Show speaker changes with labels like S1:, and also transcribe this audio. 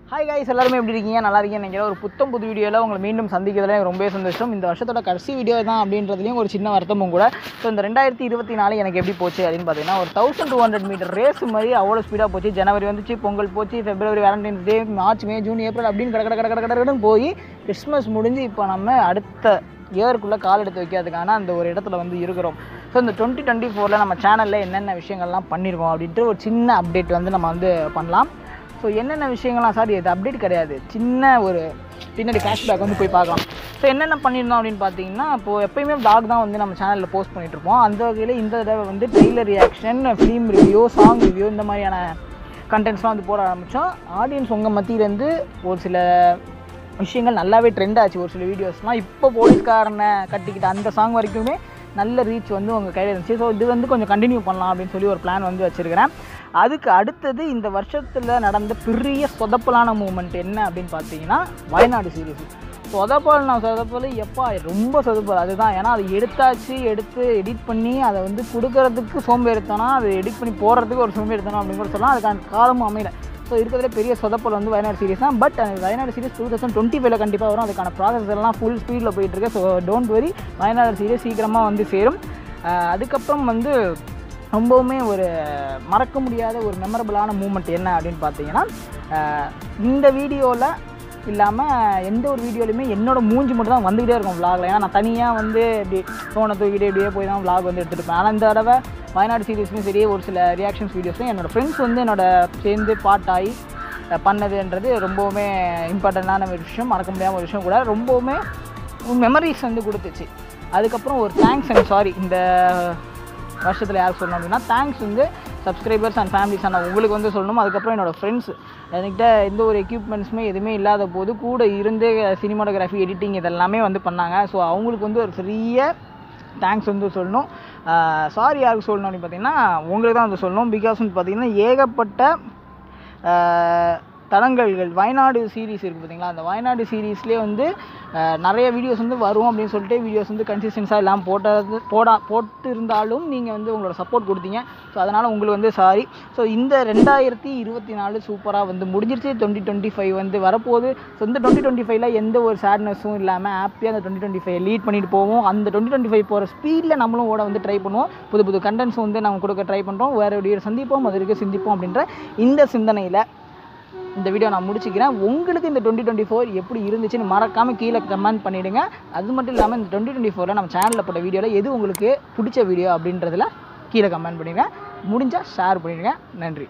S1: Hi guys, எல்லாருமே எப்படி இருக்கீங்க? நல்லா இருக்கீங்கன்னு நினைக்கிறேன். ஒரு புது வீடியோவில் உங்களை மீண்டும் சந்திக்கிறதுல எனக்கு ரொம்ப சந்தோஷம். இந்த வருஷத்தோட கடைசி வீடியோ தான் அப்படின்றதுலேயும் ஒரு சின்ன வருத்தமும் கூட. ஸோ இந்த 2024 எனக்கு எப்படி போச்சு அப்படின்னு பார்த்தீங்கன்னா, ஒரு 1200 மீட்டர் ரேஸ் மாதிரி அவ்வளோ ஸ்பீடாக போச்சு. ஜனவரி வந்துச்சு, பொங்கல் போச்சு, பிப்ரவரி வேலண்டைன்ஸ் டே, மார்ச், மே, ஜூன், ஏப்ரல் அப்படின்னு கடன்னு போய் கிறிஸ்மஸ் முடிஞ்சு இப்போ நம்ம அடுத்த இயருக்குள்ளே கால் எடுத்து வைக்கிறதுக்கான அந்த ஒரு இடத்துல வந்து இருக்கிறோம். ஸோ இந்த 2024 நம்ம சேனலில் என்னென்ன விஷயங்கள்லாம் பண்ணியிருக்கோம் அப்படின்ட்டு ஒரு சின்ன அப்டேட் வந்து நம்ம வந்து பண்ணலாம். ஸோ என்னென்ன விஷயங்கள்லாம் சார், இது அப்டேட் கிடையாது, சின்ன ஒரு பின்னாடி ஃப்ளாஷ்பேக் வந்து போய் பார்க்கலாம். ஸோ என்னென்ன பண்ணியிருந்தோம் அப்படின்னு பார்த்தீங்கன்னா, இப்போது எப்போயுமே vlog தான் வந்து நம்ம சேனலில் போஸ்ட் பண்ணிகிட்ருப்போம். அந்த வகையில் இந்த தடவை வந்து trailer reaction, film review, song review இந்த மாதிரியான கண்டென்ட்ஸ்லாம் வந்து போட ஆரம்பித்தோம். ஆடியன்ஸ் உங்கள் மத்தியிலேருந்து ஒரு சில விஷயங்கள் நல்லாவே ட்ரெண்ட் ஆச்சு. ஒரு சில வீடியோஸ்லாம் இப்போ போலீஸ்காரனை கட்டிக்கிட்ட அந்த சாங் வரைக்குமே நல்ல ரீச் வந்து உங்கள் கையில் இருந்துச்சு. ஸோ இது வந்து கொஞ்சம் கண்டினியூ பண்ணலாம் அப்படின்னு சொல்லி ஒரு பிளான் வந்து வச்சுருக்கிறேன். அதுக்கு அடுத்தது இந்த வருஷத்தில் நடந்த பெரிய சொதப்பலான மூமெண்ட் என்ன அப்படின்னு பார்த்தீங்கன்னா, வயநாடு சீரீஸ். சொதப்பல் எப்பா ரொம்ப சொதப்பல் அதுதான். ஏன்னா அது எடுத்து எடிட் பண்ணி அதை வந்து கொடுக்கறதுக்கு சோம்பேறித்தனம், அதை எடிட் பண்ணி போடுறதுக்கு ஒரு சோம்பேறித்தனம் அப்படின்னு கூட சொல்லலாம். அதுக்கான காலமும் அமையல. ஸோ இருக்கிறதுல பெரிய சொதப்பல் வந்து வயநாடு சீரீஸ் தான். பட் அந்த வயநாடு சீரீஸ் 2025 கண்டிப்பாக வரும். அதுக்கான ப்ராசஸ் எல்லாம் ஃபுல் ஸ்பீடில் போயிட்டுருக்கு. So don't worry, Wayanad series சீக்கிரமாக வந்து சேரும். அதுக்கப்புறம் வந்து ரொம்பவுமே ஒரு மறக்க முடியாத ஒரு மெமரபிளான மூமெண்ட் என்ன அப்படின்னு பார்த்தீங்கன்னா, இந்த வீடியோவில் இல்லாமல் எந்த ஒரு வீடியோலையுமே என்னோடய மூஞ்சி மட்டும் தான் வந்துக்கிட்டே இருக்கும் vlogல. ஏன்னா நான் தனியாக வந்து இப்படி ஃபோனை தூக்கிட்டு இப்படியே போய் தான் vlog வந்து எடுத்துகிட்டு. ஆனால் இந்த தடவை வயநாடு சீரீஸ்லையும் சரி, ஒரு சில ரியாக்ஷன்ஸ் வீடியோஸ்லையும் என்னோடய ஃப்ரெண்ட்ஸ் வந்து சேர்ந்து பாட்டாகி பண்ணதுன்றது ரொம்பவுமே இம்பார்ட்டண்ட்டான ஒரு விஷயம், மறக்க முடியாத ஒரு விஷயம் கூட. ரொம்பவுமே மெமரிஸ் வந்து கொடுத்துச்சு. அதுக்கப்புறம் ஒரு தேங்க்ஸ் அண்ட் சாரி இந்த வருஷத்தில் யாருக்கு சொல்லணும் அப்படின்னா, தேங்க்ஸ் வந்து சப்ஸ்கிரைபர்ஸ் அண்ட் ஃபேமிலிஸ் ஆனால் உங்களுக்கு வந்து சொல்லணும். அதுக்கப்புறம் என்னோடய ஃப்ரெண்ட்ஸ், என்கிட்ட எந்த ஒரு எக்யூப்மெண்ட்ஸுமே எதுவுமே இல்லாத போது கூட இருந்து சினிமாட்டோகிராஃபி, எடிட்டிங் இதெல்லாமே வந்து பண்ணாங்க. ஸோ அவங்களுக்கு வந்து ஒரு பெரிய தேங்க்ஸ் வந்து சொல்லணும். சாரி யாருக்கு சொல்லணும் அப்படின்னு பார்த்தீங்கன்னா, உங்களுக்கு தான் வந்து சொல்லணும். பிகாஸ் வந்து பார்த்திங்கன்னா, ஏகப்பட்ட தடங்கல்கள் வயநாடு சீரீஸ் இருக்குது பார்த்திங்களா, அந்த வயநாடு சீரீஸ்லேயே வந்து நிறைய வீடியோஸ் வந்து வரும் அப்படின்னு சொல்லிட்டு வீடியோஸ் வந்து கன்சிஸ்டன்ஸாக எல்லாம் போட்டு இருந்தாலும் நீங்கள் வந்து உங்களோட சப்போர்ட் கொடுத்தீங்க. ஸோ அதனால் உங்களுக்கு வந்து சாரி. ஸோ இந்த 2024 சூப்பராக வந்து முடிஞ்சிருச்சு. 2025 வந்து வரப்போகுது. ஸோ இந்த 2025 எந்த ஒரு சேட்னஸும் இல்லாமல் ஹாப்பியாக அந்த 2025 லீட் பண்ணிட்டு போவோம். அந்த 2025 போகிற ஸ்பீடில் நம்மளும் ஓட வந்து ட்ரை பண்ணுவோம். புது கண்டென்ட்ஸ் வந்து நம்ம கொடுக்க ட்ரை பண்ணுறோம். வேறு வீடியோ சந்திப்போம், அது வரைக்கும் சிந்திப்போம் அப்படின்ற இந்த சிந்தனையில் இந்த வீடியோ நான் முடிச்சுக்கிறேன். உங்களுக்கு இந்த 2024 எப்படி இருந்துச்சுன்னு மறக்காமல் கீழே கமெண்ட் பண்ணிவிடுங்க. அது மட்டும் இல்லாமல் இந்த 2024 நம்ம சேனலில் போட்ட வீடியோவில் எது உங்களுக்கு பிடிச்ச வீடியோ அப்படின்றதில் கீழே கமெண்ட் பண்ணிடுங்க. முடிஞ்சால் ஷேர் பண்ணிடுங்க. நன்றி.